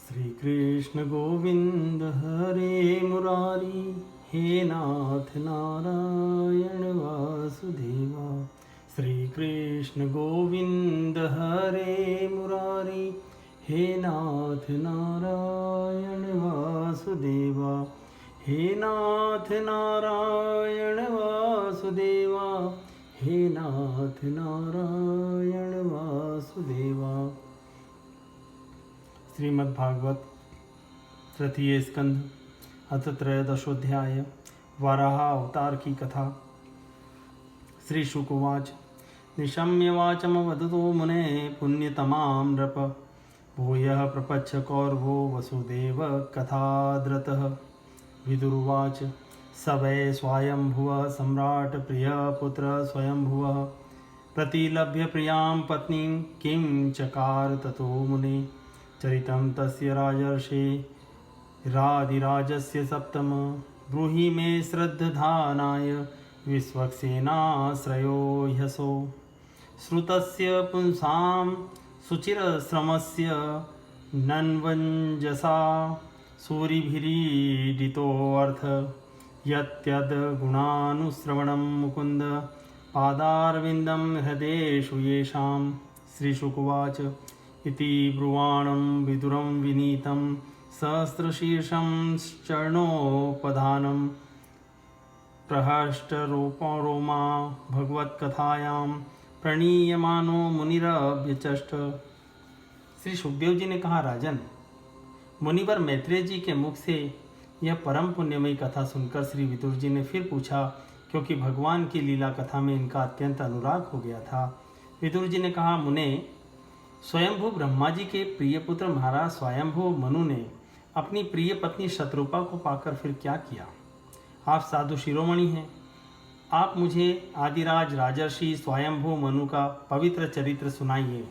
श्री कृष्ण गोविंद हरे मुरारी, हे नाथ नारायण वासुदेवा। श्री कृष्ण गोविंद हरे मुरारी, हे नाथ नारायण वासुदेवा। हे नाथ नारायण वासुदेवा, हे नाथ नारायण वासुदेवा। श्रीमद्भागवत तृतीय स्कंध अथ त्रयोदशोध्याय वराह अवतार की कथा। श्री शुक उवाच निशम्य वाचमवदतो मुने पुण्यतमां नृप, भूयः प्रपच्छ कौरवो वसुदेव कथाद्रतः। विदुरुवाच स वै स्वायंभुवः सम्राट् प्रियपुत्र स्वयंभुवः, प्रतिलभ्य प्रियां पत्नीं किं चकार ततो मुने। चरितं तस्य राजर्षे राधिराजस्य सप्तम, ब्रूहि मे श्रद्धधानाय विश्वक्सेनाश्रयो ह्यसो। श्रुतस्य पुंसां सुचिरश्रमस्य नन्वञ्जसा, सूरिभिरीडितोऽर्थ यत्यद् गुणानुश्रवणं मुकुन्द पादारविन्दं हृदेषु येषां। श्रीशुकुवाच इति ब्रुवाणं विदुरं विनीतं सहस्रशीर्षं चरणोपधानं, प्रहष्टरोमा भगवत्कथायां प्रणीयमानो मुनिरभ्यचष्ट। श्री सुखदेव जी ने कहा, राजन, मुनिवर मैत्रेय जी के मुख से यह परम पुण्यमयी कथा सुनकर श्री विदुर जी ने फिर पूछा, क्योंकि भगवान की लीला कथा में इनका अत्यंत अनुराग हो गया था। विदुर जी ने कहा, मुने, स्वयंभू ब्रह्मा जी के प्रिय पुत्र महाराज स्वयंभू मनु ने अपनी प्रिय पत्नी शत्रुपा को पाकर फिर क्या किया। आप साधु शिरोमणि हैं, आप मुझे आदिराज राजर्षि स्वयंभू मनु का पवित्र चरित्र सुनाइए।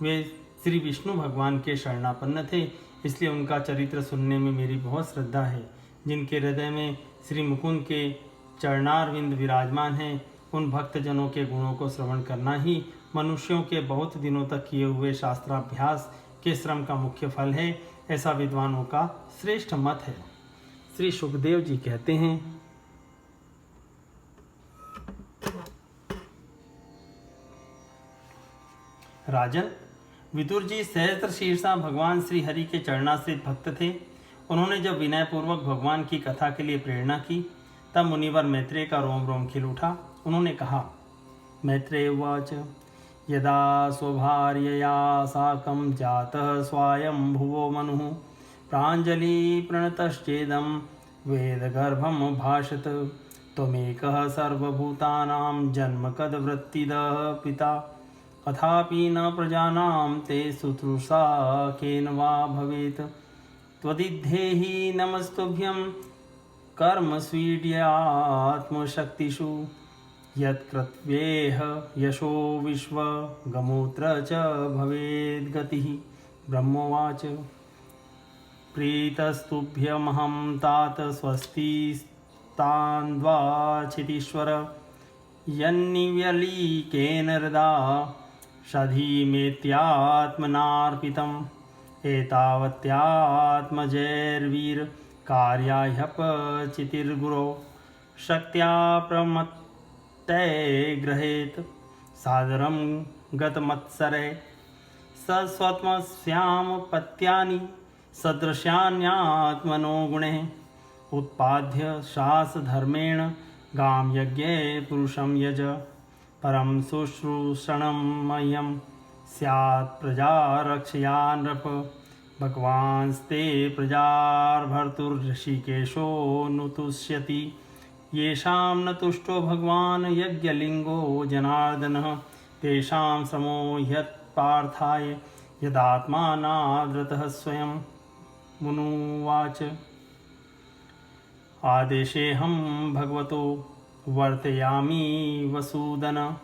वे श्री विष्णु भगवान के शरणापन्न थे, इसलिए उनका चरित्र सुनने में मेरी बहुत श्रद्धा है। जिनके हृदय में श्री मुकुंद के चरणारविंद विराजमान हैं, उन भक्तजनों के गुणों को श्रवण करना ही मनुष्यों के बहुत दिनों तक किए हुए शास्त्राभ्यास के श्रम का मुख्य फल है, ऐसा विद्वानों का श्रेष्ठ मत है। श्री सुखदेव जी कहते हैं, राजन, विदुर जी सहस्त्र शीर्षा भगवान श्री हरि के चरणाश्रित भक्त थे। उन्होंने जब विनय पूर्वक भगवान की कथा के लिए प्रेरणा की, तब मुनिवर मैत्रेय का रोम रोम खिल उठा। उन्होंने कहा, मैत्रेय उवाच यदा स्वभार्यया साकं जातः स्वायंभुवो मनुः, प्राञ्जलि प्रणतश्चेदं वेदगर्भं भाषत। त्वमेकः सर्वभूतानां जन्मकदवृत्तिदः पिता, अथापि न प्रजानां ते शुश्रूषा केन वा भवेत्। त्वदिद्धेहि नमस्तुभ्यं कर्मस्वीड्यात्मशक्तिषु, यत्कृत्वेह यशो विश्वगमूत्र च भवेद्गतिः। ब्रह्मोवाच प्रीतस्तुभ्यमहं तात स्वस्तिस्तान्द्वाचितीश्वर, यन्निव्यलीकेन हृदा षधीमेत्यात्मनार्पितम्। एतावत्यात्मजैर्वीर कार्याह्यपचितिर्गुरो, शक्त्या प्रमत्तै गृहेत सादरं गतमत्सरे। सस्वत्मस्याम पत्यानि सदृशान्यात्मनो गुणे, उत्पाद्य शासधर्मेण गां यज्ञे पुरुषं यज। परं शुश्रूषणं मह्यं स्यात् प्रजा रक्षया नृप, भगवांस्ते प्रजार्भर्तुर्ऋषिकेशो नुतुष्यति। येषां न तुष्टो भगवान् यज्ञलिङ्गो जनार्दनः, तेषां श्रमो ह्यत्पार्थाय यदात्मानादृतः स्वयं। मुनुवाच आदेशेऽहं भगवतो वर्तयामि वसूदन,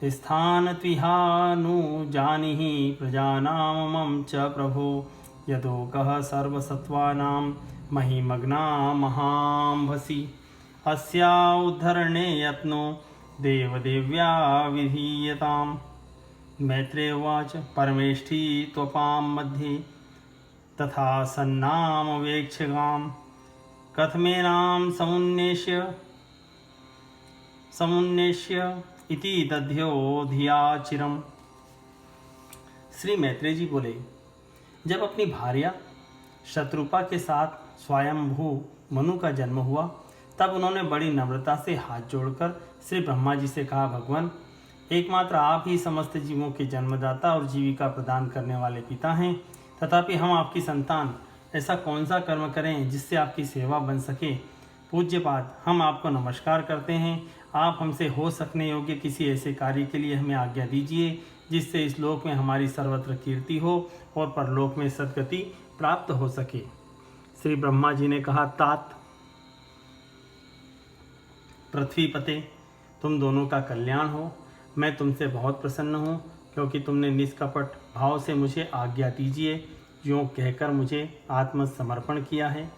स्थानत्विहानुजानीहि प्रजानां मम च प्रभो। यदोकः सर्वसत्त्वानां महिमग्ना महाम्भसि, अस्या उद्धरणे यत्नो देवदेव्या विधीयताम्। मैत्रेय उवाच परमेष्ठी त्वपां मध्ये तथा सन्नाम वेक्षगाम कथमेनाम समुन्नेष्य इति दध्यो धिया चिरम। श्री मैत्रेय जी बोले, जब अपनी भार्या शत्रुपा के साथ स्वयंभू मनु का जन्म हुआ तब उन्होंने बड़ी नम्रता से हाथ जोड़कर श्री ब्रह्मा जी से कहा, भगवान, एकमात्र आप ही समस्त जीवों के जन्मदाता और जीविका प्रदान करने वाले पिता हैं, तथापि हम आपकी संतान ऐसा कौन सा कर्म करें जिससे आपकी सेवा बन सके। पूज्यपाद, हम आपको नमस्कार करते हैं। आप हमसे हो सकने योग्य किसी ऐसे कार्य के लिए हमें आज्ञा दीजिए जिससे इस लोक में हमारी सर्वत्र कीर्ति हो और परलोक में सद्गति प्राप्त हो सके। श्री ब्रह्मा जी ने कहा, तात पृथ्वीपते, तुम दोनों का कल्याण हो। मैं तुमसे बहुत प्रसन्न हूँ क्योंकि तुमने निष्कपट भाव से मुझे आज्ञा दीजिए यूँ कहकर मुझे आत्मसमर्पण किया है।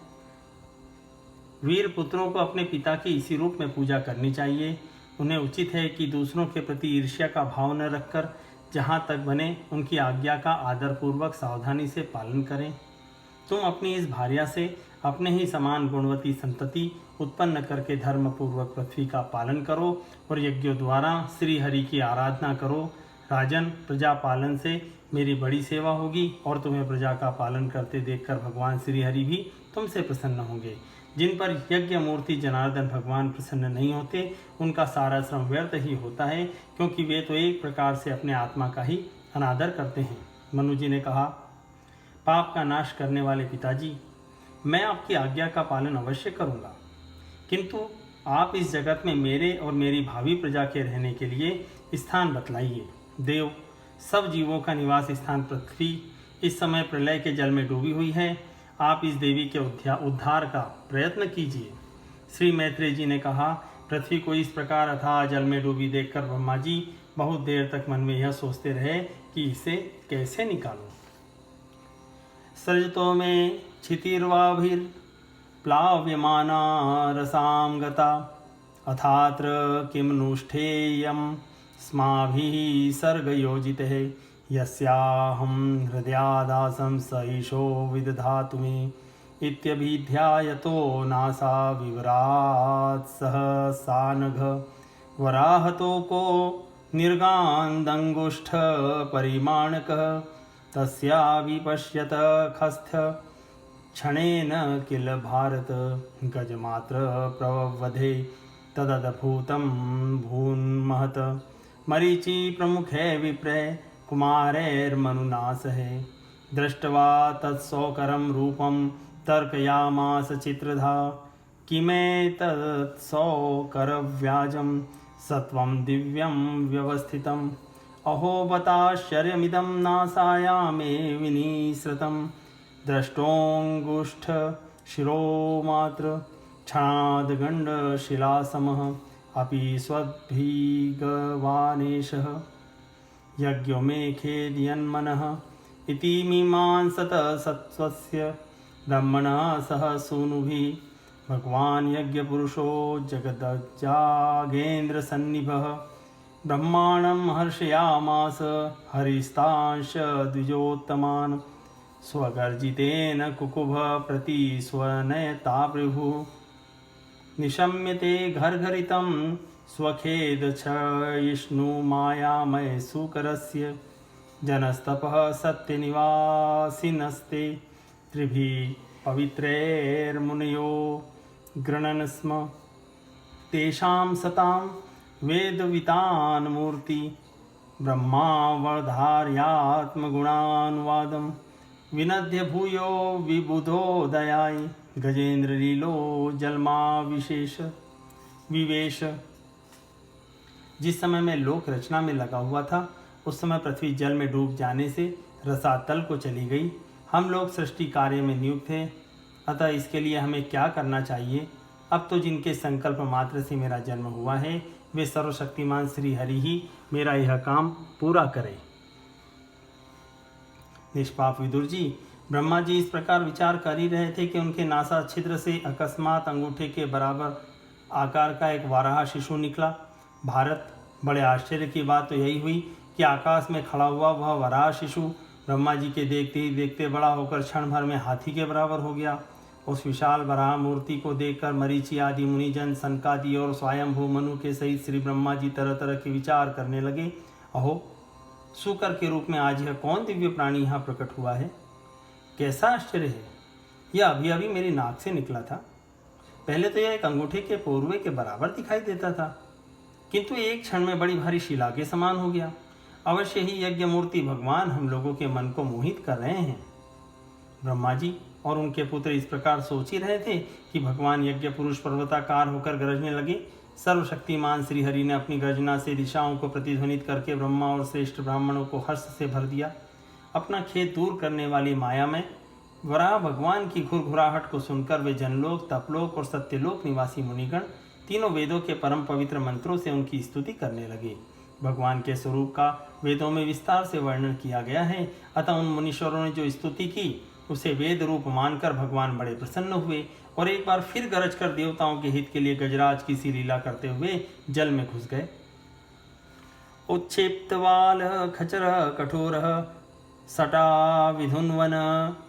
वीर पुत्रों को अपने पिता की इसी रूप में पूजा करनी चाहिए। उन्हें उचित है कि दूसरों के प्रति ईर्ष्या का भाव न रखकर जहाँ तक बने उनकी आज्ञा का आदरपूर्वक सावधानी से पालन करें। तुम अपनी इस भार्या से अपने ही समान गुणवती संतति उत्पन्न करके धर्मपूर्वक पृथ्वी का पालन करो और यज्ञों द्वारा श्री हरि की आराधना करो। राजन, प्रजा पालन से मेरी बड़ी सेवा होगी और तुम्हें प्रजा का पालन करते देखकर भगवान श्री हरि भी तुमसे प्रसन्न होंगे। जिन पर यज्ञ मूर्ति जनार्दन भगवान प्रसन्न नहीं होते उनका सारा श्रम व्यर्थ ही होता है, क्योंकि वे तो एक प्रकार से अपने आत्मा का ही अनादर करते हैं। मनु जी ने कहा, पाप का नाश करने वाले पिताजी, मैं आपकी आज्ञा का पालन अवश्य करूँगा, किंतु आप इस जगत में मेरे और मेरी भावी प्रजा के रहने के लिए स्थान बतलाइए। देव, सब जीवों का निवास स्थान पृथ्वी इस समय प्रलय के जल में डूबी हुई है। आप इस देवी के उद्धार का प्रयत्न कीजिए। श्री मैत्रेय जी ने कहा, पृथ्वी को इस प्रकार अथाह जल में डूबी देखकर ब्रह्मा जी बहुत देर तक मन में यह सोचते रहे कि इसे कैसे निकालूं। सृजतो में क्षितिर्वाभिर्प्लाव्यमाना रसां गता अथात्र किम नुष्ठेयं स्माभिः सर्गयोजितः यस्याहं हृदयादासं स ईशो विदधातु मे इत्यभिध्यायतो नासा विवरात् सह सानघ वराहतोको निर्गान्दङ्गुष्ठ परिमाणकः तस्या विपश्यत खस्थ क्षणेन किल भारत गजमात्र प्रवधे तदद्भुतं भून्महत् मरीचि प्रमुखे विप्रे कुमारैर्मनुनासः दृष्ट्वा तत्सौकरं रूपं तर्कयामास चित्रधा किमेतत्सौकरव्याजं सत्वं दिव्यं व्यवस्थितम् अहो बताश्चर्यमिदं नासायामे विनिसृतं दृष्टोऽङ्गुष्ठ शिरोमात्र क्षणाद्गण्डशिलासमः अपि स्वद्भिगवानेशः यज्ञो मे खेदयन्मनः इति मीमांसत सत्त्वस्य ब्रह्मणः सह सूनुभिः भगवान् यज्ञपुरुषो जगदजागेन्द्रसन्निभः ब्रह्माणं हर्षयामास हरिस्तांश द्विजोत्तमान् स्वगर्जितेन कुकुभ प्रति स्वनयताभृभुः निशम्यते घर्घरितं स्वखेदक्षयिष्णुमायामय सूकरस्य जनस्तपः सत्यनिवासिनस्ते त्रिभिः पवित्रैर्मुनयो गृणन् स्म तेषां सतां वेदवितान् मूर्ति ब्रह्मावधार्यात्मगुणानुवादं विनद्य भूयो विबुधोदयाय गजेन्द्रलीलो जलमा विवेश। जिस समय मैं लोक रचना में लगा हुआ था उस समय पृथ्वी जल में डूब जाने से रसातल को चली गई। हम लोग सृष्टि कार्य में नियुक्त हैं, अतः इसके लिए हमें क्या करना चाहिए। अब तो जिनके संकल्प मात्र से मेरा जन्म हुआ है वे सर्वशक्तिमान श्री हरि ही मेरा यह काम पूरा करें। निष्पाप विदुर जी, ब्रह्मा जी इस प्रकार विचार कर ही रहे थे कि उनके नासा छिद्र से अकस्मात अंगूठे के बराबर आकार का एक वाराह शिशु निकला। भारत, बड़े आश्चर्य की बात तो यही हुई कि आकाश में खड़ा हुआ वह वराह शिशु ब्रह्मा जी के देखते ही देखते बड़ा होकर क्षण भर में हाथी के बराबर हो गया। उस विशाल वराह मूर्ति को देखकर मरीचि आदि मुनिजन, सनकादि और स्वयंभू मनु के सहित श्री ब्रह्मा जी तरह तरह के विचार करने लगे। अहो, सूकर के रूप में आज यह कौन दिव्य प्राणी यहाँ प्रकट हुआ है? कैसा आश्चर्य है! यह अभी अभी मेरी नाक से निकला था। पहले तो यह एक अंगूठे के पोरवे के बराबर दिखाई देता था, किंतु एक क्षण में बड़ी भारी शिला के समान हो गया। अवश्य ही यज्ञ मूर्ति भगवान हम लोगों के मन को मोहित कर रहे हैं। ब्रह्मा जी और उनके पुत्र इस प्रकार सोच ही रहे थे कि भगवान यज्ञ पुरुष पर्वताकार होकर गरजने लगे। सर्वशक्तिमान श्री हरि ने अपनी गर्जना से दिशाओं को प्रतिध्वनित करके ब्रह्मा और श्रेष्ठ ब्राह्मणों को हर्ष से भर दिया। अपना खेद दूर करने वाली माया में वराह भगवान की घुरघुराहट को सुनकर वे जनलोक, तपलोक और सत्यलोक निवासी मुनिगण तीनों वेदों के परम पवित्र मंत्रों से उनकी स्तुति करने लगे। भगवान के स्वरूप का वेदों में विस्तार से वर्णन किया गया है, अतः उन मुनीश्वरों ने जो स्तुति की उसे वेद रूप मानकर भगवान बड़े प्रसन्न हुए और एक बार फिर गरज कर देवताओं के हित के लिए गजराज की सी लीला करते हुए जल में घुस गए। उच्छेप्तवाल खचर कठोर सटा विधुन्वन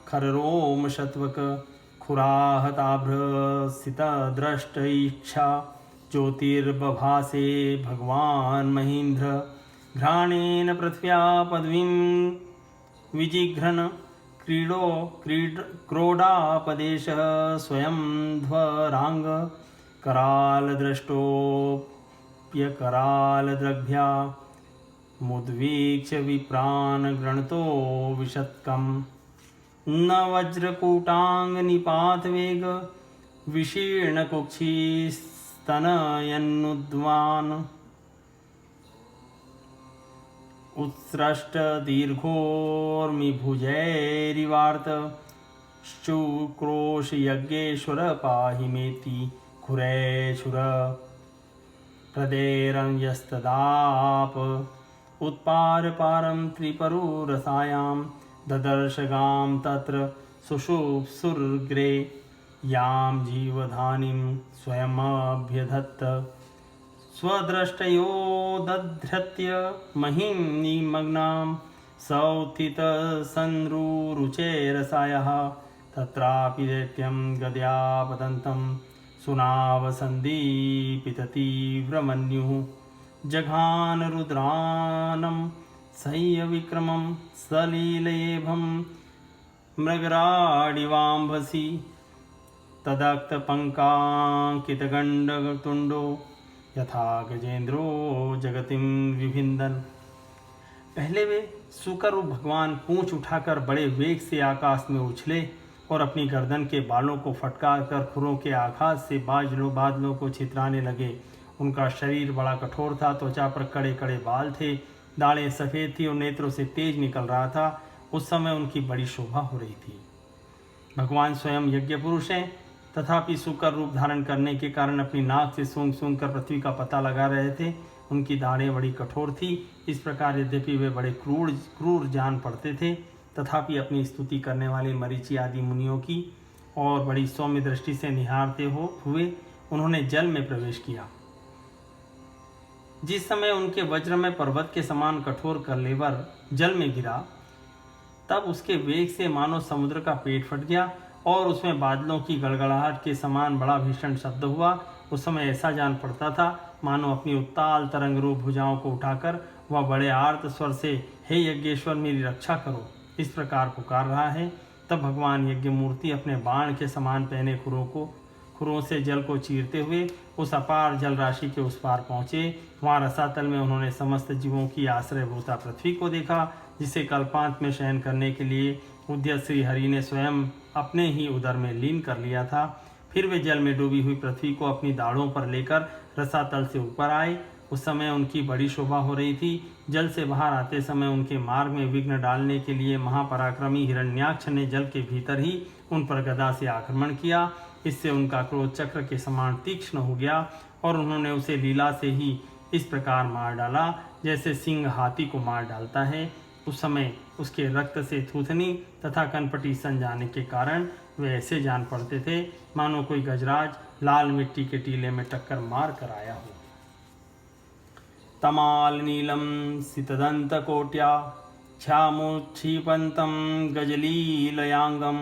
खररोम शत्वक खुराहताभ्र सित दृष्ट इच्छा ज्योतिर्बभासे भगवान महीन्द्र घ्राणेन पृथ्व्या पदवीं विजिघ्रन क्रोडापदेश स्वयं ध्वरांग कराल दृष्टोप्यकराल द्रग्भ्या मुद्वीक्ष विप्रान गृणतो विशत्कम् न वज्रकूटांग निपात वेग विशीर्ण कुक्षिस्तनयन्नुद्वान् उत्सृष्ट दीर्घोर्मिभुजैरिवार्त शुक्रोश यज्ञेश्वर पाहि मेति खुरैशुर प्रदेरंयस्तदाप उत्पार पारं त्रिपरुरसायां ददर्शगां तत्र सुषुप्सुर्ग्रे यां जीवधानीं स्वयमभ्यधत्त स्वद्रष्टयो दधृत्य महीं निमग्नां सौत्थितसंरुरुचेरसायः तत्रापि दैत्यं गद्यापतन्तं सुनावसन्दीपिततीव्रमन्युः जघान रुद्रानं सह्यविक्रमं सलीलयेभं मृगराडिवाम्भसि तदक्तपङ्काङ्कितगण्डतुण्डो यथा गजेंद्रो जगतिम विभिंदन। पहले वे सूकर रूप भगवान पूंछ उठाकर बड़े वेग से आकाश में उछले और अपनी गर्दन के बालों को फटकार कर खुरों के आघात से बादलों को छितराने लगे। उनका शरीर बड़ा कठोर था, त्वचा पर कड़े कड़े बाल थे, दाढ़ें सफ़ेद थी और नेत्रों से तेज निकल रहा था। उस समय उनकी बड़ी शोभा हो रही थी। भगवान स्वयं यज्ञ पुरुष हैं, तथापि सूकर रूप धारण करने के कारण अपनी नाक से सूंघ सूंघ कर पृथ्वी का पता लगा रहे थे। उनकी दाढ़ें बड़ी कठोर थी। इस प्रकार यद्यपि वे बड़े क्रूर जान पड़ते थे, तथापि अपनी स्तुति करने वाले मरीचि आदि मुनियों की और बड़ी सौम्य दृष्टि से निहारते हुए उन्होंने जल में प्रवेश किया। जिस समय उनके वज्र में पर्वत के समान कठोर कलेवर जल में गिरा, तब उसके वेग से मानो समुद्र का पेट फट गया और उसमें बादलों की गड़गड़ाहट के समान बड़ा भीषण शब्द हुआ। उस समय ऐसा जान पड़ता था मानो अपनी उत्ताल तरंग रूप भुजाओं को उठाकर वह बड़े आर्त स्वर से हे यज्ञेश्वर मेरी रक्षा करो इस प्रकार पुकार रहा है। तब भगवान यज्ञ मूर्ति अपने बाण के समान पहने खुरों से जल को चीरते हुए उस अपार जल राशि के उस पार पहुँचे। वहाँ रसातल में उन्होंने समस्त जीवों की आश्रयभूता पृथ्वी को देखा, जिसे कल्पांत में शयन करने के लिए उद्यत श्री हरि ने स्वयं अपने ही उदर में लीन कर लिया था। फिर वे जल में डूबी हुई पृथ्वी को अपनी दाढ़ों पर लेकर रसातल से ऊपर आए। उस समय उनकी बड़ी शोभा हो रही थी। जल से बाहर आते समय उनके मार्ग में विघ्न डालने के लिए महापराक्रमी हिरण्याक्ष ने जल के भीतर ही उन पर गदा से आक्रमण किया। इससे उनका क्रोध चक्र के समान तीक्ष्ण हो गया और उन्होंने उसे लीला से ही इस प्रकार मार डाला जैसे सिंह हाथी को मार डालता है। उस समय उसके रक्त से थूथनी तथा कनपटी सन जाने के कारण वे ऐसे जान पड़ते थे मानो कोई गजराज लाल मिट्टी के टीले में टक्कर मार कर आया हो। तमाल नीलम सितदंत कोट्या क्षामुच्छीपन्तं गजलीलयाङ्गं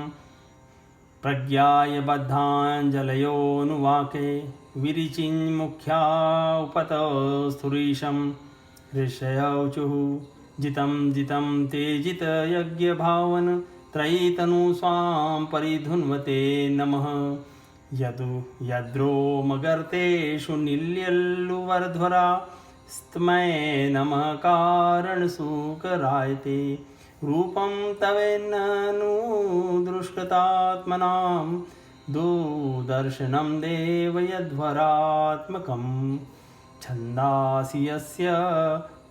प्रज्ञाय बद्धाञ्जलयोऽनुवाके विरिचिन्मुख्या उपतस्तुरीशं ऋषयौचुः जितं जितं ते जितयज्ञभावन त्रयीतनु स्वां परिधुन्वते नमः यद्रो मगर्तेषु निल्यल्लुवर्ध्वरा स्तमये नमः कारणसुकरायते रूपं तवेन्ननु दृष्टतात्मनां दुदर्शनं देव यद्वरात्मकं छन्दासि यस्य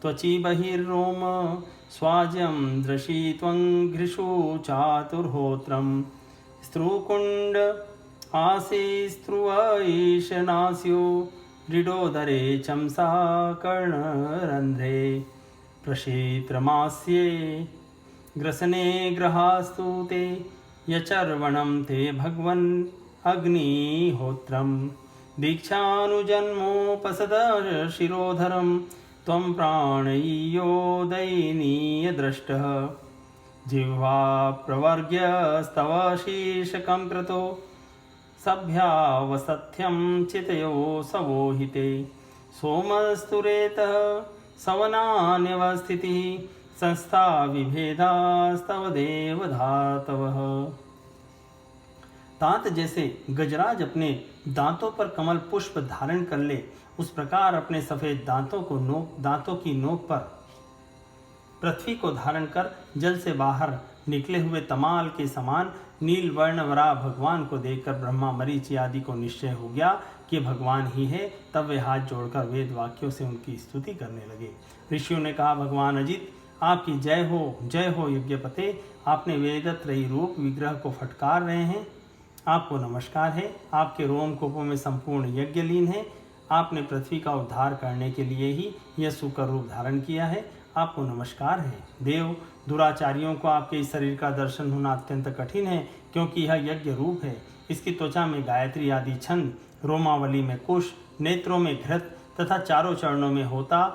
त्वचि बहिर्रोम स्वाज्यं दृशी त्वं घृषु चातुर्होत्रं स्त्रुकुण्ड आसीस्त्रुवैशनास्यो दृढोदरे चंसा कर्णरन्ध्रे प्रशीत्रमास्ये ग्रसने ग्रहास्तु ते यचर्वणं ते भगवन् अग्निहोत्रं दीक्षानुजन्मोपसद शिरोधरं त्वं प्राणय्योदयनीयद्रष्टः जिह्वा प्रवर्ग्यस्तव शीर्षकं कृतो सभ्यावसथ्यं चितयो सवोहिते सोमस्तुरेतः सवनान्यवस्थितिः संस्था विभेदास्तव देवधातवः। तात जैसे गजराज अपने दांतों पर कमल पुष्प धारण कर ले, उस प्रकार अपने सफेद दांतों की नोक पर पृथ्वी को धारण कर जल से बाहर निकले हुए तमाल के समान नील वर्ण वरा भगवान को देखकर ब्रह्मा मरीचि आदि को निश्चय हो गया कि भगवान ही है। तब वे हाथ जोड़कर वेद वाक्यों से उनकी स्तुति करने लगे। ऋषियों ने कहा, भगवान अजित आपकी जय हो यज्ञपते। आपने वेदत्रयी रूप विग्रह को फटकार रहे हैं, आपको नमस्कार है। आपके रोमकूपों में संपूर्ण यज्ञ लीन है। आपने पृथ्वी का उद्धार करने के लिए ही यह सुकर रूप धारण किया है, आपको नमस्कार है। देव, दुराचारियों को आपके इस शरीर का दर्शन होना अत्यंत कठिन है, क्योंकि यह यज्ञ रूप है। इसकी त्वचा में गायत्री आदि छंद, रोमावली में कुश, नेत्रों में घृत तथा चारों चरणों में होता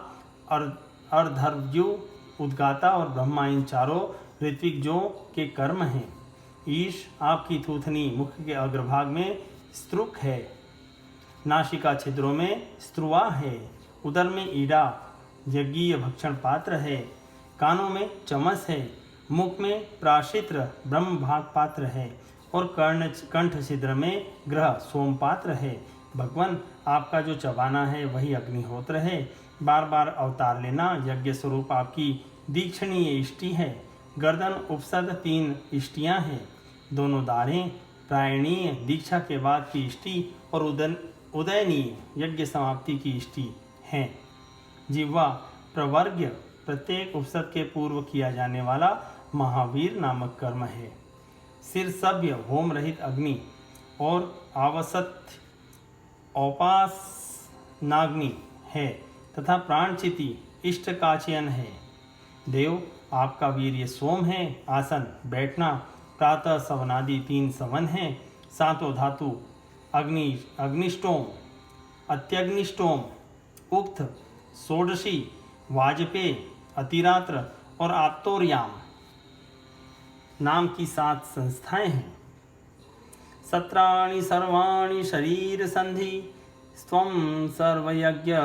और अर्धर्व्यु, उद्गाता और ब्रह्मा, इन चारों ऋत्विजों के कर्म हैं। ईश, आपकी थूथनी मुख के अग्रभाग में स्त्रुक है, नासिका छिद्रों में स्त्रुवा है, उदर में ईडा यज्ञीय भक्षण पात्र है, कानों में चमस है, मुख में प्राशित्र ब्रह्म भाग पात्र है और कंठ छिद्र में ग्रह सोम पात्र है। भगवान, आपका जो चबाना है वही अग्निहोत्र है। बार बार अवतार लेना यज्ञ स्वरूप आपकी दीक्षणीय इष्टि है। गर्दन उपसद 3 इष्टियाँ हैं, दोनों दाढ़ें प्रायणीय दीक्षा के बाद की इष्टि और उदयनीय यज्ञ समाप्ति की इष्टि हैं। जिह्वा प्रवर्ग्य प्रत्येक उपसद के पूर्व किया जाने वाला महावीर नामक कर्म है। सिर सभ्य होम रहित अग्नि और आवसत्य औपासनाग्नि है तथा प्राणचिति इष्ट काचयन है। देव, आपका वीर्य सोम है। आसन बैठना प्रातः सवनादि 3 सवन हैं। 7 धातु अग्निष्टोम, अत्यग्निष्टोम, उक्त, षोडशी, वाजपेय, अतिरात्र और आत्तोर्याम नाम की 7 संस्थाएं हैं। 17 सर्वाणि शरीर संधि स्वं सर्वयज्ञ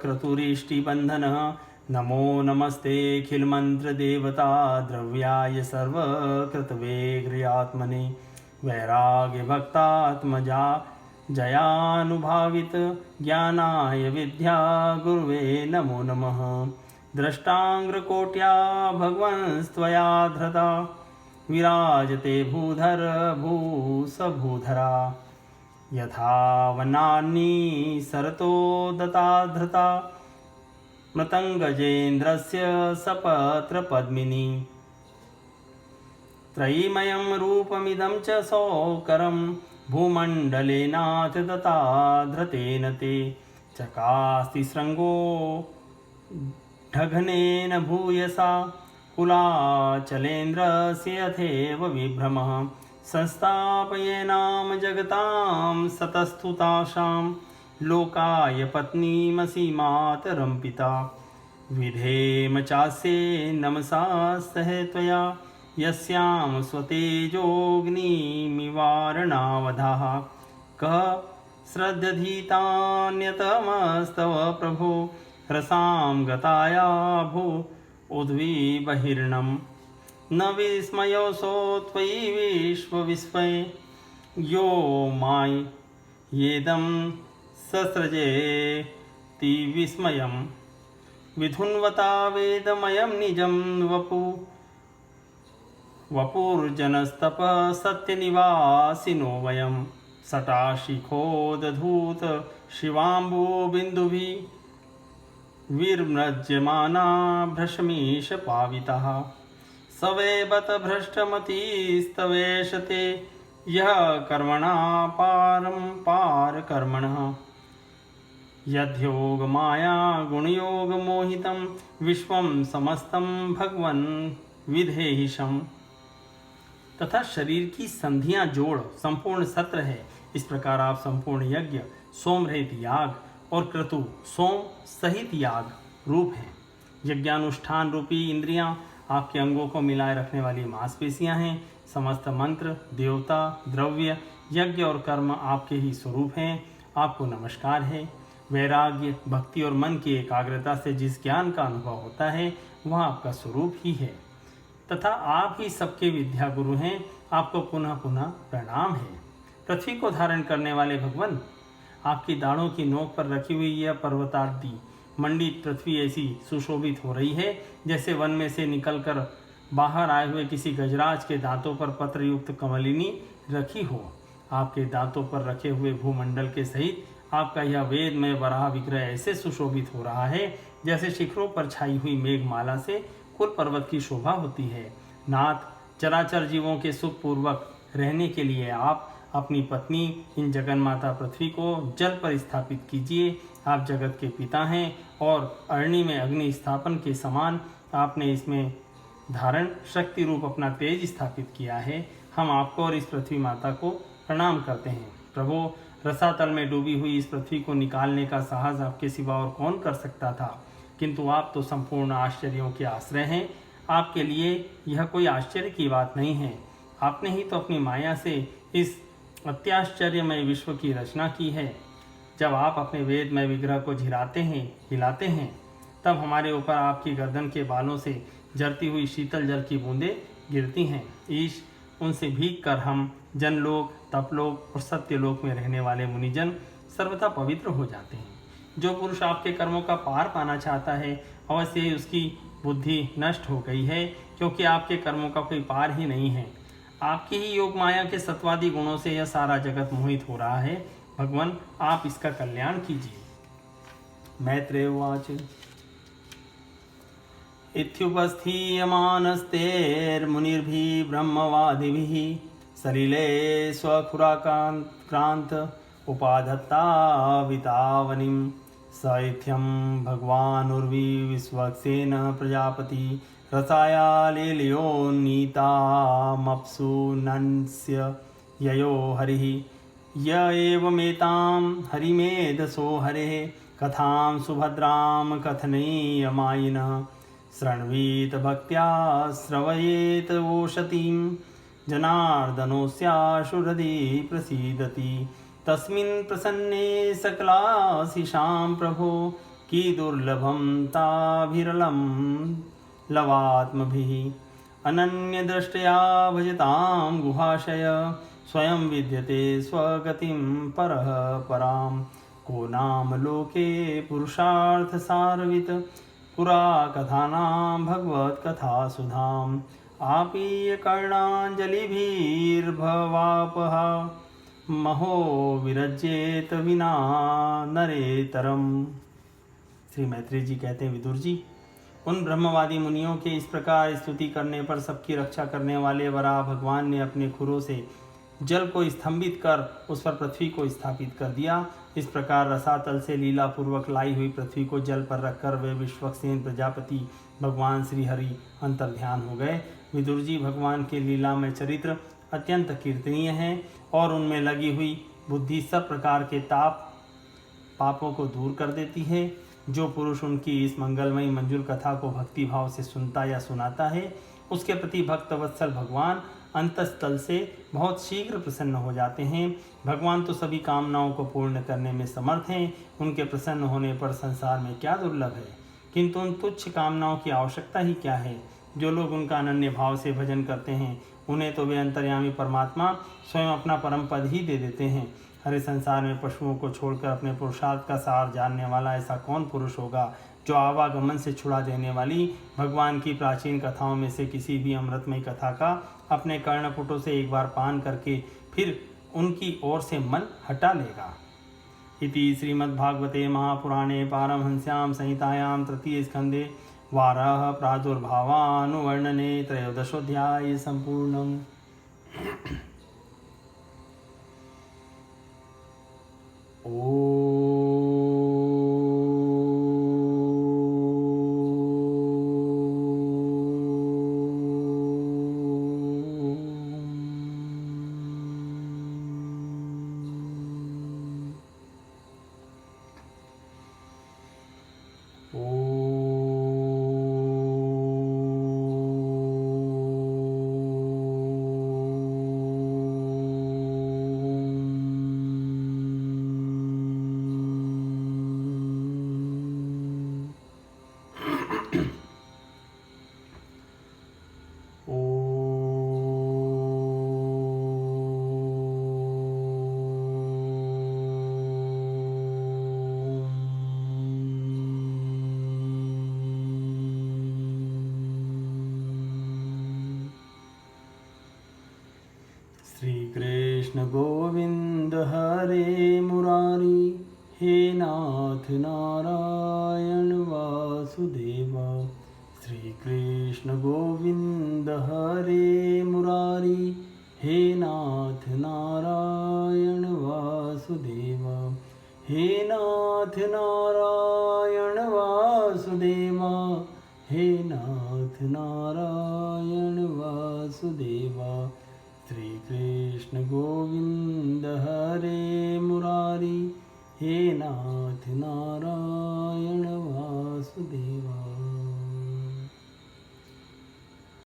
क्रतुरिष्टि बंधन। नमो नमस्ते खिल मंत्र देवता द्रव्याय सर्वकृतवेग्र्यात्मने। वैराग्य भक्तात्मजा जयानुभावित ज्ञानाय विद्या गुरुवे नमो नमः। द्रष्टांग्रकोट्या भगवंस्त्वया धृता विराजते भूधर भूसभूधरा। यथा वनान्नी सरतो दता धृता मृतंगजेन्द्रस्य सपत्रपद्मिनी। त्रयीमयं रूपमिदं च सौकरं भूमण्डलेनाथ दता धृतेन ते। चकास्ति शृङ्गो ढघनेन भूयसा कुलाचलेन्द्रस्य यथेव विभ्रमः। संस्थापयेनां जगतां सतस्तुताशां लोकाय पत्नीमसि मातरं पिता। विधेम चासे नमसा सह त्वया यस्यां स्वतेजोऽग्निमिवारणावधाः कः श्रद्धधीतान्यतमस्तव प्रभो रसां गताया भू उद्विबहिर्णम् न विस्मयोऽसौ त्वयि विश्वविस्मये यो माय येदं ससृजेति विस्मयम् विधुन्वता वेदमयं निजं वपुर्जनस्तपः सत्यनिवासिनो वयं सटाशिखोदधूत शिवाम्बुबिन्दुभिः विर्मज्यमाना भ्रशमीश पावितः सवे बत भ्रष्टमतिस्तवेशते यः कर्मणा पारं पारकर्मणः यद्योगमाया गुणयोगमोहितं विश्वं समस्तं भगवन् विधेहिशम्। तथा शरीर की संधियां जोड़ संपूर्ण सत्र है। इस प्रकार आप संपूर्ण यज्ञ, सोम रहित याग और क्रतु सोम सहित याग रूप हैं। यज्ञानुष्ठान रूपी इंद्रियां आपके अंगों को मिलाए रखने वाली मांसपेशियां हैं। समस्त मंत्र, देवता, द्रव्य, यज्ञ और कर्म आपके ही स्वरूप हैं। आपको नमस्कार है। वैराग्य, भक्ति और मन की एकाग्रता से जिस ज्ञान का अनुभव होता है वह आपका स्वरूप ही है तथा आप ही सबके विद्या गुरु हैं। आपको पुनः पुनः प्रणाम है। पृथ्वी को धारण करने वाले भगवान, आपकी दाढ़ों की नोक पर रखी हुई यह पर्वतादि मंडित पृथ्वी ऐसी सुशोभित हो रही है जैसे वन में से निकलकर बाहर आए हुए किसी गजराज के दांतों पर पत्रयुक्त कमलिनी रखी हो। आपके दांतों पर रखे हुए भूमंडल के सहित आपका यह वेद में वराह विग्रह ऐसे सुशोभित हो रहा है जैसे शिखरों पर छाई हुई मेघमाला से कुल पर्वत की शोभा होती है। नाथ, चराचर जीवों के सुख पूर्वक रहने के लिए आप अपनी पत्नी इन जगन्माता पृथ्वी को जल पर स्थापित कीजिए। आप जगत के पिता हैं और अरणी में अग्नि स्थापन के समान आपने इसमें धारण शक्ति रूप अपना तेज स्थापित किया है। हम आपको और इस पृथ्वी माता को प्रणाम करते हैं। प्रभु, रसातल में डूबी हुई इस पृथ्वी को निकालने का साहस आपके सिवा और कौन कर सकता था, किंतु आप तो संपूर्ण आश्चर्यों के आश्रय हैं। आपके लिए यह कोई आश्चर्य की बात नहीं है। आपने ही तो अपनी माया से इस अत्याश्चर्यमय विश्व की रचना की है। जब आप अपने वेदमय विग्रह को हिलाते हैं तब हमारे ऊपर आपकी गर्दन के बालों से जरती हुई शीतल जल की बूंदें गिरती हैं। ईश, उनसे भीग कर हम जनलोक, तपलोक और सत्यलोक में रहने वाले मुनिजन सर्वथा पवित्र हो जाते हैं। जो पुरुष आपके कर्मों का पार पाना चाहता है अवश्य ही उसकी बुद्धि नष्ट हो गई है, क्योंकि आपके कर्मों का कोई पार ही नहीं है। आपकी ही योग माया के सत्वादि गुणों से यह सारा जगत मोहित हो रहा है। भगवान, आप इसका कल्याण कीजिए। मैत्रेय उवाच इत्युपस्थीयमानस्तेर्मुनिर्भिः ब्रह्मवादिभिः सलिले स्वखुराक्रान्त उपाधत्तावितावनिं स इत्थं भगवानुर्विश्वक्सेन प्रजापति रसाया लीलयोन्नीतामप्सु नन्स्य ययो हरिः य एवमेतां हरिमेधसो हरेः कथां सुभद्रां कथनीयमायिनः शृण्वीत भक्त्या श्रवयेत ओषतीं जनार्दनोऽस्याशुहृदि प्रसीदति तस्मिन् प्रसन्ने सकलाशिषां प्रभो कीदुर्लभं ताभिरलं लवात्मभिः अनन्यदृष्ट्या भजतां गुहाशय स्वयं विद्यते स्वगतिं परः परां को नाम लोके पुरुषार्थसारवित् पुरा कथानां भगवत्कथा सुधाम् आपीय कर्णाञ्जलिभिर्भवापः महो विरज्येत विना नरेतरम। श्री मैत्रेय जी कहते हैं, विदुर जी, उन ब्रह्मवादी मुनियों के इस प्रकार स्तुति करने पर सबकी रक्षा करने वाले वराह भगवान ने अपने खुरों से जल को स्तंभित कर उस पर पृथ्वी को स्थापित कर दिया। इस प्रकार रसातल से लीला पूर्वक लाई हुई पृथ्वी को जल पर रखकर वे विश्वक्सेन प्रजापति भगवान श्री हरि अंतर्ध्यान हो गए। विदुर जी, भगवान के लीला में चरित्र अत्यंत कीर्तनीय है और उनमें लगी हुई बुद्धि सब प्रकार के पापों को दूर कर देती है। जो पुरुष उनकी इस मंगलमयी मंजुल कथा को भक्ति भाव से सुनता या सुनाता है, उसके प्रति भक्तवत्सल भगवान अंतस्थल से बहुत शीघ्र प्रसन्न हो जाते हैं। भगवान तो सभी कामनाओं को पूर्ण करने में समर्थ हैं। उनके प्रसन्न होने पर संसार में क्या दुर्लभ है, किंतु उन तुच्छ कामनाओं की आवश्यकता ही क्या है। जो लोग उनका अनन्य भाव से भजन करते हैं, उन्हें तो वे अंतर्यामी परमात्मा स्वयं अपना परम पद ही दे देते हैं। हरे संसार में पशुओं को छोड़कर अपने पुरुषार्थ का सार जानने वाला ऐसा कौन पुरुष होगा, जो आवागमन से छुड़ा देने वाली भगवान की प्राचीन कथाओं में से किसी भी अमृतमयी कथा का अपने कर्णपुटों से एक बार पान करके फिर उनकी ओर से मन हटा लेगा। इति श्रीमद्भागवते महापुराणे पारमहंस्यां संहितायां तृतीय स्कंदे वाराह प्रादुर्भावानुवर्णने त्रयोदशोऽध्याय सम्पूर्णम्। श्री कृष्ण गोविंद हरे मुरारी, हे नाथ नारायण वासुदेव। श्री कृष्ण गोविंद हरे मुरारी, हे नाथ नारायण वासुदेव। हे नाथ नारायण वासुदेव, हे नाथ नारायण वासुदेव। श्री कृष्ण गोविंद हरे मुरारी, हे नाथ नारायण वासुदेवा।